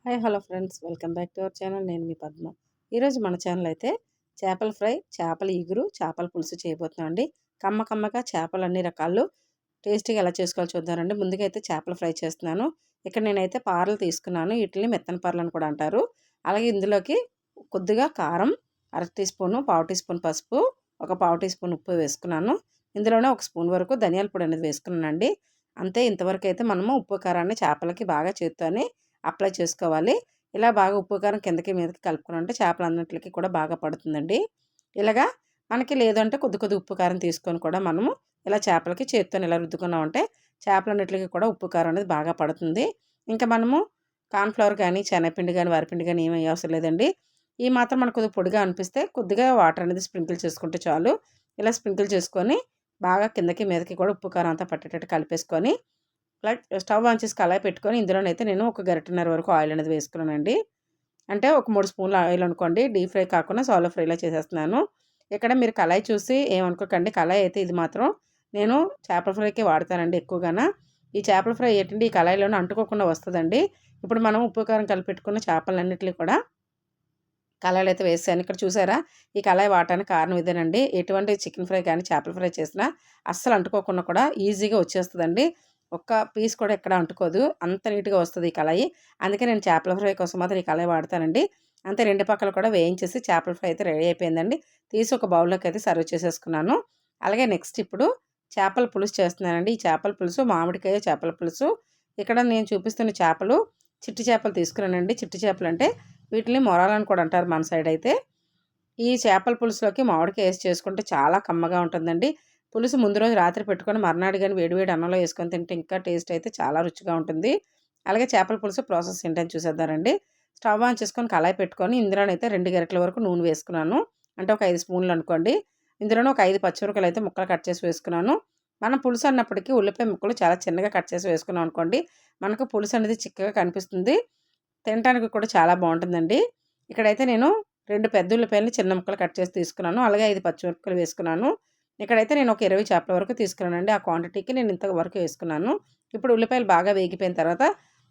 Hi hello friends, welcome back to our channel. నేను మీ పద్మ. ఈరోజు మన ఛానల్ అయితే చేపల ఫ్రై, చేపల ఇగురు, చేపల పులుసు చేయబోతున్నాం అండి. కమ్మగా చేపలు అన్ని రకాలు టేస్టీగా ఎలా చేసుకోవాలో చూద్దామండి. ముందుగా అయితే చేపల ఫ్రై చేస్తున్నాను. ఇక్కడ నేనైతే పారలు తీసుకున్నాను. వీటిని మెత్తన పారలు అని కూడా అంటారు. అలాగే ఇందులోకి కొద్దిగా కారం, అర టీ స్పూను, పావు టీ స్పూన్ పసుపు, ఒక పావు టీ స్పూన్ ఉప్పు వేసుకున్నాను. ఇందులోనే ఒక స్పూన్ వరకు ధనియాల పొడి అనేది వేసుకున్నానండి. అంతే. ఇంతవరకు అయితే మనము ఉప్పు కారాన్ని చేపలకి బాగా చేత్తోని అప్లై చేసుకోవాలి. ఇలా బాగా ఉప్పు కారం కిందకి మీదకి కలుపుకుని చేపలన్నిటికి కూడా బాగా పడుతుందండి. ఇలాగా మనకి లేదంటే కొద్ది ఉప్పు కారం తీసుకొని కూడా మనము ఇలా చేపలకి చేత్తోని ఇలా రుద్దుకున్నామంటే చేపలన్నిటికి కూడా ఉప్పు కారం అనేది బాగా పడుతుంది. ఇంకా మనము కార్న్‌ఫ్లవర్ కానీ, శనగపిండి కానీ, వరిపిండి కానీ ఏమి అవసరం లేదండి. ఈ మాత్రం మనకు కొద్దిగా పొడిగా అనిపిస్తే కొద్దిగా వాటర్ అనేది స్ప్రింకిల్ చేసుకుంటే చాలు. ఇలా స్ప్రింకిల్ చేసుకొని బాగా కిందకి మీదకి కూడా ఉప్పు కారం అంతా పట్టేటట్టు కలిపేసుకొని స్టవ్ ఆన్ చేసి కళాయి పెట్టుకొని ఇందులోనైతే నేను ఒక గరిటెన్నర వరకు ఆయిల్ అనేది వేసుకున్నానండి. అంటే ఒక 3 స్పూన్ల ఆయిల్ అనుకోండి. డీప్ ఫ్రై కాకుండా సాలో ఫ్రైలా చేసేస్తున్నాను. ఇక్కడ మీరు కళాయి చూసి ఏమనుకోకండి. కళాయి అయితే ఇది మాత్రం నేను చేపల ఫ్రైకి వాడతానండి ఎక్కువగాన. ఈ చేపల ఫ్రై ఏంటంటే ఈ కళాయిలోనే అంటుకోకుండా వస్తుందండి. ఇప్పుడు మనం ఉప్పు కారం కలిపెట్టుకున్న చేపలన్నిటిని కూడా కళాయిలో అయితే వేసాను. ఇక్కడ చూసారా, ఈ కళాయి వాడటానికి కారణం ఇదేనండి. ఎటువంటి చికెన్ ఫ్రై కానీ, చేపల ఫ్రై చేసినా అస్సలు అంటుకోకుండా కూడా ఈజీగా వచ్చేస్తుందండి. ఒక్క పీస్ కూడా ఎక్కడ అంటుకోదు. అంత నీట్‌గా వస్తది ఈ కళాయి. అందుకే నేను చేపల ఫ్రై కోసం మాత్రం ఈ కళాయి వాడతానండి. అంతే. 2 పక్కల కూడా వేయించేసి చేపల ఫ్రై అయితే రెడీ అయిపోయిందండి. తీసి ఒక బౌల్‌లోకి అయితే సర్వ్ చేసేసుకున్నాను. అలాగే నెక్స్ట్ ఇప్పుడు చేపల పులుసు చేస్తున్నానండి. ఈ చేపల పులుసు మామిడికాయ చేపల పులుసు. ఇక్కడ నేను చూపిస్తున్న చేపలు చిట్టి చేపలు తీసుకున్నానండి. చిట్టి చేపలంటే వీటిని మొరాలని కూడా అంటారు మన సైడ్ అయితే. ఈ చేపల పులుసులోకి మామిడికాయ వేసి చేసుకుంటే చాలా కమ్మగా ఉంటుందండి. పులుసు ముందు రోజు రాత్రి పెట్టుకొని మర్నాడు కానీ వేడివేడి అన్నంలో వేసుకొని తింటే ఇంకా టేస్ట్ అయితే చాలా రుచిగా ఉంటుంది. అలాగే చేపల పులుసు ప్రాసెస్ ఏంటని చూసేద్దారండి. స్టవ్ ఆన్ చేసుకొని కళాయి పెట్టుకొని ఇందులోనైతే 2 గరిటెల వరకు నూనె వేసుకున్నాను. అంటే ఒక 5 స్పూన్లు అనుకోండి. ఇందులోనే ఒక 5 పచ్చిమిరపకాయలు అయితే ముక్కలు కట్ చేసి వేసుకున్నాను. మనం పులుసు అన్నప్పటికీ ఉల్లిపాయ ముక్కలు చాలా చిన్నగా కట్ చేసి వేసుకున్నాం అనుకోండి, మనకు పులుసు అనేది చిక్కగా కనిపిస్తుంది. తినటానికి కూడా చాలా బాగుంటుందండి. ఇక్కడైతే నేను 2 పెద్ద ఉల్లిపాయలని చిన్న ముక్కలు కట్ చేసి తీసుకున్నాను. అలాగే 5 పచ్చిమిరపకాయలు వేసుకున్నాను. ఇక్కడైతే నేను ఒక 20 చేపల వరకు తీసుకున్నానండి. ఆ క్వాంటిటీకి నేను ఇంత వరకు వేసుకున్నాను. ఇప్పుడు ఉల్లిపాయలు బాగా వేగిపోయిన తర్వాత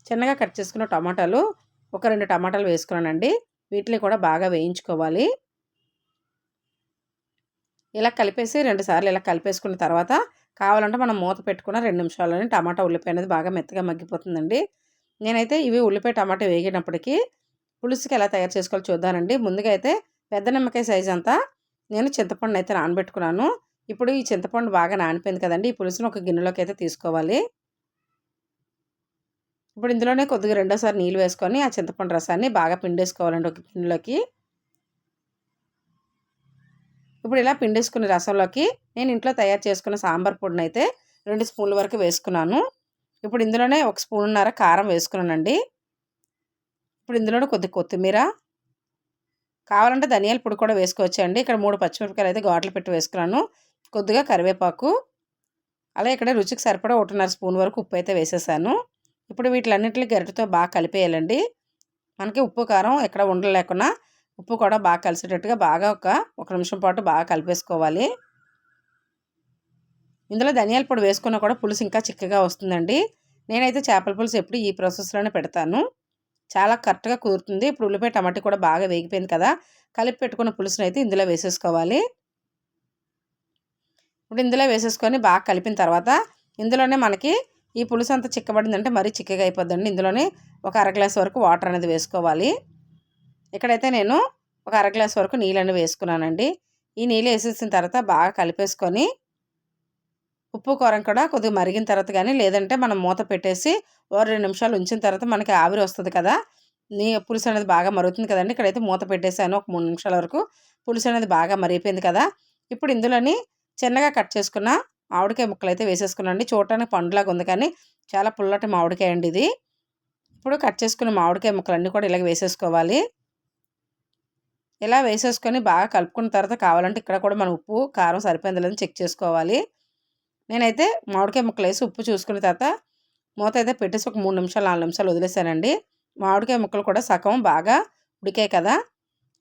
చిన్నగా కట్ చేసుకున్న టమాటాలు ఒక 2 టమాటాలు వేసుకున్నానండి. వీటిని కూడా బాగా వేయించుకోవాలి. ఇలా కలిపేసి 2 సార్లు ఇలా కలిపేసుకున్న తర్వాత కావాలంటే మనం మూత పెట్టుకున్న 2 నిమిషాల్లోనే టమాటా ఉల్లిపాయ అనేది బాగా మెత్తగా మగ్గిపోతుందండి. నేనైతే ఇవి ఉల్లిపాయ టమాటా వేగినప్పటికీ పులుసుకి ఎలా తయారు చేసుకోవాలో చూద్దానండి. ముందుగా అయితే పెద్ద నిమ్మకాయ సైజ్ అంతా నేను చింతపండుని అయితే నానబెట్టుకున్నాను. ఇప్పుడు ఈ చింతపండు బాగా నానిపోయింది కదండి. ఈ పులుసుని ఒక గిన్నెలోకి అయితే తీసుకోవాలి. ఇప్పుడు ఇందులోనే కొద్దిగా రెండోసారి నీళ్ళు వేసుకొని ఆ చింతపండు రసాన్ని బాగా పిండేసుకోవాలండి ఒక గిన్నెలోకి. ఇప్పుడు ఇలా పిండేసుకున్న రసంలోకి నేను ఇంట్లో తయారు చేసుకున్న సాంబార్ పొడిని అయితే 2 స్పూన్ల వరకు వేసుకున్నాను. ఇప్పుడు ఇందులోనే 1 స్పూన్నర కారం వేసుకున్నానండి. ఇప్పుడు ఇందులోనే కొద్దిగా కొత్తిమీర, కావాలంటే ధనియాల పొడి కూడా వేసుకోవచ్చండి. ఇక్కడ 3 పచ్చిమిరపకాయలు అయితే ఘాట్లు పెట్టి వేసుకున్నాను. కొద్దిగా కరివేపాకు, అలాగే ఇక్కడ రుచికి సరిపడా 1.5 స్పూన్ వరకు ఉప్పు అయితే వేసేసాను. ఇప్పుడు వీటిలన్నిటిని గరిటెతో బాగా కలిపేయాలండి. మనకి ఉప్పు కారం ఎక్కడ ఉండలు లేకుండా ఉప్పు కూడా బాగా కలిసేటట్టుగా బాగా ఒక నిమిషం పాటు బాగా కలిపేసుకోవాలి. ఇందులో ధనియాల పొడి వేసుకున్నా కూడా పులుసు ఇంకా చిక్కగా వస్తుందండి. నేనైతే చేపల పులుసు ఎప్పుడు ఈ ప్రాసెస్లోనే పెడతాను. చాలా కరెక్ట్గా కుదురుతుంది. ఇప్పుడు ఉల్లిపాయ టమాటా కూడా బాగా వేగిపోయింది కదా. కలిపి పెట్టుకున్న పులుసుని అయితే ఇందులో వేసేసుకోవాలి. ఇప్పుడు ఇందులో వేసేసుకొని బాగా కలిపిన తర్వాత ఇందులోనే మనకి ఈ పులుసు అంతా చిక్కబడిందంటే మరీ చిక్కగా అయిపోద్దండి. ఇందులోనే ఒక అర గ్లాస్ వరకు వాటర్ అనేది వేసుకోవాలి. ఇక్కడైతే నేను ఒక అర గ్లాస్ వరకు నీళ్ళని వేసుకున్నానండి. ఈ నీళ్ళు వేసేసిన తర్వాత బాగా కలిపేసుకొని ఉప్పు కారం కూడా కొద్దిగా మరిగిన తర్వాత కానీ లేదంటే మనం మూత పెట్టేసి ఓ 2 నిమిషాలు ఉంచిన తర్వాత మనకి ఆవిరి వస్తుంది కదా. పులుసు అనేది బాగా మరుగుతుంది కదండి. ఇక్కడైతే మూత పెట్టేసాను ఒక 3 నిమిషాల వరకు. పులుసు అనేది బాగా మరిగిపోయింది కదా. ఇప్పుడు ఇందులోని చిన్నగా కట్ చేసుకున్న మామిడికాయ ముక్కలు అయితే వేసేసుకున్నానండి. చూడటానికి పండులాగా ఉంది కానీ చాలా పుల్లటి మామిడికాయ అండి ఇది. ఇప్పుడు కట్ చేసుకున్న మామిడికాయ ముక్కలన్నీ కూడా ఇలాగ వేసేసుకోవాలి. ఇలా వేసేసుకొని బాగా కలుపుకున్న తర్వాత కావాలంటే ఇక్కడ కూడా మనం ఉప్పు కారం సరిపోయిందో లేదో చెక్ చేసుకోవాలి. నేనైతే మామిడికాయ ముక్కలు వేసి ఉప్పు చూసుకున్న తర్వాత మూత అయితే పెట్టేసి ఒక 3 నిమిషాలు 4 నిమిషాలు వదిలేసానండి. మామిడికాయ ముక్కలు కూడా సగం బాగా ఉడికాయి కదా.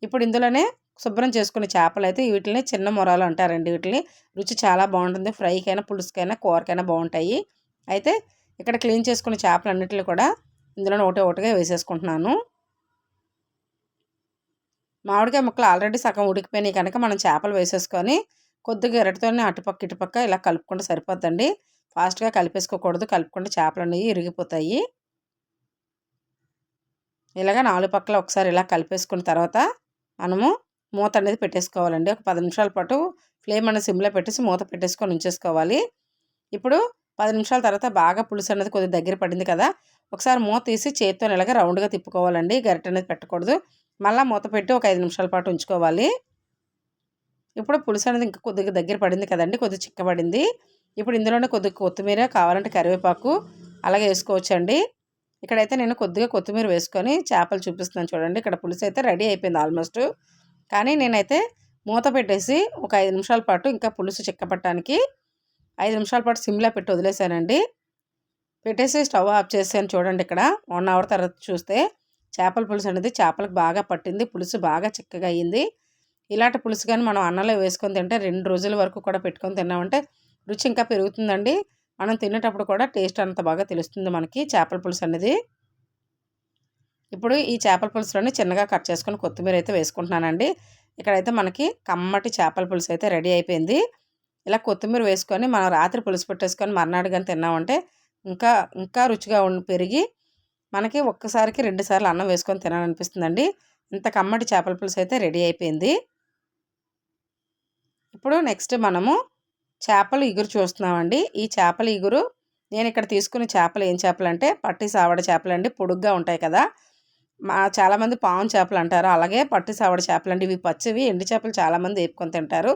ఇప్పుడు ఇందులోనే శుభ్రం చేసుకునే చేపలు అయితే వీటిని చిన్న మొరాలు అంటారండి. వీటిని రుచి చాలా బాగుంటుంది. ఫ్రైకైనా పులుసుకైనా కూరకైనా బాగుంటాయి. అయితే ఇక్కడ క్లీన్ చేసుకున్న చేపలన్నిటిని కూడా ఇందులోనే ఒకటే ఒకటిగా వేసేసుకుంటున్నాను. మామిడికాయ ముక్కలు ఆల్రెడీ సగం ఉడికిపోయినాయి కనుక మనం చేపలు వేసేసుకొని కొద్దిగా గరిటెతోనే అటుపక్క ఇటుపక్క ఇలా కలుపుకుంటే సరిపోద్దండి. ఫాస్ట్గా కలిపేసుకోకూడదు, కలుపుకుంటే చేపలు అనేవి ఇరిగిపోతాయి. ఇలాగ 4 పక్కల ఒకసారి ఇలా కలిపేసుకున్న తర్వాత మనము మూత అనేది పెట్టేసుకోవాలండి. ఒక 10 నిమిషాల పాటు ఫ్లేమ్ అనేది సిమ్లో పెట్టేసి మూత పెట్టేసుకొని ఉంచేసుకోవాలి. ఇప్పుడు 10 నిమిషాల తర్వాత బాగా పులుసు అనేది కొద్దిగా దగ్గర పడింది కదా, ఒకసారి మూత తీసి చేతితో ఇలాగ రౌండ్గా తిప్పుకోవాలండి. గరిటె అనేది పెట్టకూడదు. మళ్ళీ మూత పెట్టి ఒక 5 నిమిషాల పాటు ఉంచుకోవాలి. ఇప్పుడు పులుసు అనేది ఇంకా కొద్దిగా దగ్గర పడింది కదండి, కొద్దిగా చిక్కబడింది. ఇప్పుడు ఇందులోనే కొద్దిగా కొత్తిమీర, కావాలంటే కరివేపాకు అలాగే వేసుకోవచ్చండి. ఇక్కడైతే నేను కొద్దిగా కొత్తిమీర వేసుకొని చేపలు చూపిస్తున్నాను చూడండి. ఇక్కడ పులుసు అయితే రెడీ అయిపోయింది ఆల్మోస్ట్. కానీ నేనైతే మూత పెట్టేసి ఒక 5 నిమిషాల పాటు ఇంకా పులుసు చిక్కపట్టడానికి 5 నిమిషాల పాటు సిమ్లో పెట్టి వదిలేసానండి. పెట్టేసి స్టవ్ ఆఫ్ చేసాను చూడండి. ఇక్కడ 1 అవర్ తర్వాత చూస్తే చేపల పులుసు అనేది చేపలకు బాగా పట్టింది. పులుసు బాగా చిక్కగా అయ్యింది. ఇలాంటి పులుసు కానీ మనం అన్నంలో వేసుకొని తింటే 2 రోజుల వరకు కూడా పెట్టుకొని తిన్నామంటే రుచి ఇంకా పెరుగుతుందండి. మనం తినేటప్పుడు కూడా టేస్ట్ అంత బాగా తెలుస్తుంది మనకి చేపల పులుసు అనేది. ఇప్పుడు ఈ చేపల పులుసులోని చిన్నగా కట్ చేసుకొని కొత్తిమీర అయితే వేసుకుంటున్నానండి. ఇక్కడైతే మనకి కమ్మటి చేపల పులుసు అయితే రెడీ అయిపోయింది. ఇలా కొత్తిమీర వేసుకొని మనం రాత్రి పులుసు పెట్టేసుకొని మర్నాడు కానీ తిన్నామంటే ఇంకా ఇంకా రుచిగా పెరిగి మనకి ఒక్కసారికి 2 సార్లు అన్నం వేసుకొని తినాలనిపిస్తుందండి. ఇంత కమ్మటి చేపల పులుసు అయితే రెడీ అయిపోయింది. ఇప్పుడు నెక్స్ట్ మనము చేపల ఇగురు చూస్తున్నామండి. ఈ చేపల ఇగురు నేను ఇక్కడ తీసుకునే చేపలు ఏం చేపలంటే పట్టి సావడ చేపలండి. పొడుగ్గా ఉంటాయి కదా, చాలామంది పాము చేపలు అంటారు, అలాగే పట్టి సావడ చేపలండి. ఇవి పచ్చివి, ఎండు చేపలు చాలామంది వేపుకొని తింటారు.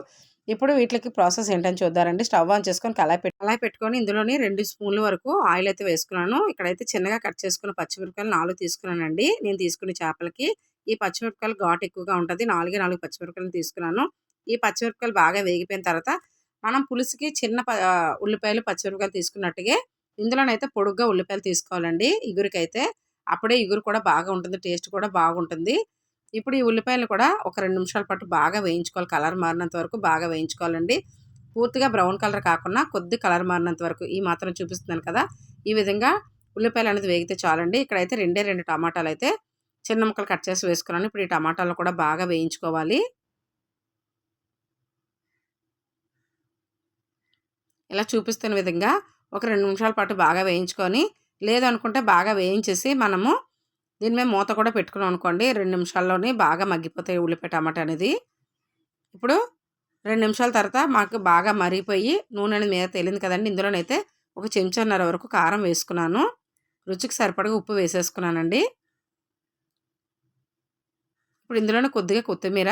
ఇప్పుడు వీటికి ప్రాసెస్ ఏంటని చూద్దారండి. స్టవ్ ఆన్ చేసుకొని కళాయి పెట్టుకొని ఇందులోని 2 స్పూన్ల వరకు ఆయిల్ అయితే వేసుకున్నాను. ఇక్కడైతే చిన్నగా కట్ చేసుకున్న పచ్చిమిరపకాయలు 4 తీసుకున్నానండి. నేను తీసుకునే చేపలకి ఈ పచ్చిమిరపకాయలు ఘాటు ఎక్కువగా ఉంటుంది. 4 పచ్చిమిరపకాయలు తీసుకున్నాను. ఈ పచ్చిమిరపకాయలు బాగా వేగిపోయిన తర్వాత మనం పులుసుకి చిన్న ఉల్లిపాయలు, పచ్చిమిరపకాయలు తీసుకున్నట్టుగా ఇందులోనైతే పొడుగ్గా ఉల్లిపాయలు తీసుకోవాలండి ఇగురికైతే. అప్పుడే ఇగురు కూడా బాగా ఉంటుంది, టేస్ట్ కూడా బాగుంటుంది. ఇప్పుడు ఈ ఉల్లిపాయలు కూడా ఒక 2 నిమిషాల పాటు బాగా వేయించుకోవాలి. కలర్ మారినంత వరకు బాగా వేయించుకోవాలండి. పూర్తిగా బ్రౌన్ కలర్ కాకుండా కొద్ది కలర్ మారినంత వరకు ఈ మాత్రం చూపిస్తున్నాను కదా, ఈ విధంగా ఉల్లిపాయలు అనేది వేగితే చాలండి. ఇక్కడైతే 2 టమాటాలు అయితే చిన్న ముక్కలు కట్ చేసి వేసుకున్నాను. ఇప్పుడు ఈ టమాటాలు కూడా బాగా వేయించుకోవాలి. ఇలా చూపిస్తున్న విధంగా ఒక 2 నిమిషాల పాటు బాగా వేయించుకొని, లేదనుకుంటే బాగా వేయించేసి మనము దీని మీద మూత కూడా పెట్టుకున్నాం అనుకోండి, 2 నిమిషాల్లోనే బాగా మగ్గిపోతాయి ఉల్లిపాయ టమాటా అనేది. ఇప్పుడు 2 నిమిషాల తర్వాత మాకు బాగా మరిగిపోయి నూనె అనేది మీద తేలింది కదండి. ఇందులోనైతే ఒక చెంచాన్నర వరకు కారం వేసుకున్నాను. రుచికి సరిపడగా ఉప్పు వేసేసుకున్నానండి. ఇప్పుడు ఇందులోనే కొద్దిగా కొత్తిమీర,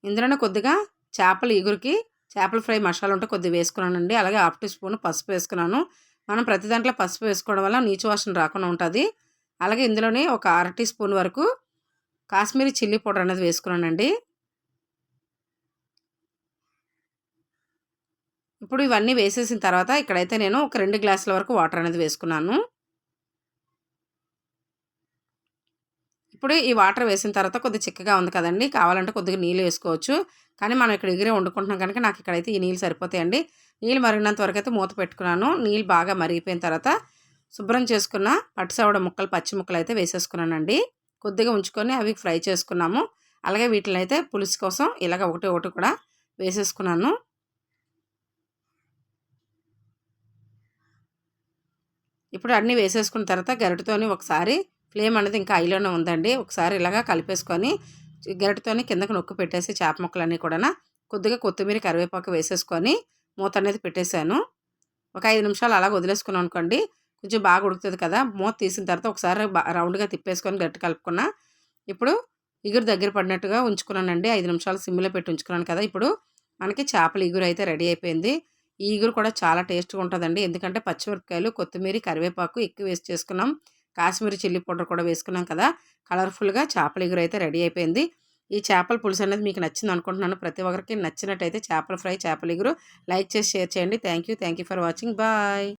ఇందులోనే కొద్దిగా చేపల ఇగురికి చేపల ఫ్రై మసాలా ఉంటే కొద్దిగా వేసుకున్నానండి. అలాగే 1/2 టీ స్పూన్ పసుపు వేసుకున్నాను. మనం ప్రతి దాంట్లో పసుపు వేసుకోవడం వల్ల నీచు వాసన రాకుండా ఉంటుంది. అలాగే ఇందులోనే ఒక 1/2 టీ స్పూన్ వరకు కాశ్మీరీ చిల్లీ పౌడర్ అనేది వేసుకున్నానండి. ఇప్పుడు ఇవన్నీ వేసేసిన తర్వాత ఇక్కడైతే నేను ఒక 2 గ్లాసుల వరకు వాటర్ అనేది వేసుకున్నాను. ఇప్పుడు ఈ వాటర్ వేసిన తర్వాత కొద్దిగా చిక్కగా ఉంది కదండి, కావాలంటే కొద్దిగా నీళ్ళు వేసుకోవచ్చు. కానీ మనం ఇక్కడ ఎగిరే వండుకుంటున్నాం కనుక నాకు ఇక్కడైతే ఈ నీళ్ళు సరిపోతాయండి. నీళ్ళు మరిగినంత వరకు అయితే మూత పెట్టుకున్నాను. నీళ్ళు బాగా మరిగిపోయిన తర్వాత శుభ్రం చేసుకున్న పట్టిసవడ ముక్కలు, పచ్చి ముక్కలు అయితే వేసేసుకున్నానండి. కొద్దిగా ఉంచుకొని అవి ఫ్రై చేసుకున్నాము. అలాగే వీటిని అయితే పులుసు కోసం ఇలాగ ఒకటి ఒకటి కూడా వేసేసుకున్నాను. ఇప్పుడు అన్నీ వేసేసుకున్న తర్వాత గరిటెతోని ఒకసారి ఫ్లేమ్ అనేది ఇంకా హైలోనే ఉందండి, ఒకసారి ఇలాగా కలిపేసుకొని గరిటెతోని కిందకు నొక్కి పెట్టేసి చేప ముక్కలన్నీ కూడా కొద్దిగా కొత్తిమీర, కరివేపాకు వేసేసుకొని మూత అనేది పెట్టేశాను. ఒక 5 నిమిషాలు అలా వదిలేసుకున్నాం అనుకోండి, కొంచెం బాగా ఉడుకుతుంది కదా. మూత తీసిన తర్వాత ఒకసారి రౌండ్గా తిప్పేసుకొని గట్టి కలుపుకున్నా. ఇప్పుడు ఇగురు దగ్గర పడినట్టుగా ఉంచుకున్నానండి. 5 నిమిషాలు సిమ్లో పెట్టి ఉంచుకున్నాను కదా. ఇప్పుడు మనకి చేపల ఇగురు అయితే రెడీ అయిపోయింది. ఈ ఇగురు కూడా చాలా టేస్ట్గా ఉంటుందండి. ఎందుకంటే పచ్చిమిరపకాయలు, కొత్తిమీర, కరివేపాకు ఎక్కువ వేసి చేసుకున్నాం. కాశ్మీరీ చిల్లీ పౌడర్ కూడా వేసుకున్నాం కదా. కలర్ఫుల్గా చేపల ఇగురు అయితే రెడీ అయిపోయింది. ఈ చేపల పులుసు అనేది మీకు నచ్చింది అనుకుంటున్నాను. ప్రతి ఒక్కరికి నచ్చినట్టయితే చేపల ఫ్రై, చేపల ఇగురు లైక్ చేసి షేర్ చేయండి. Thank you for watching. Bye.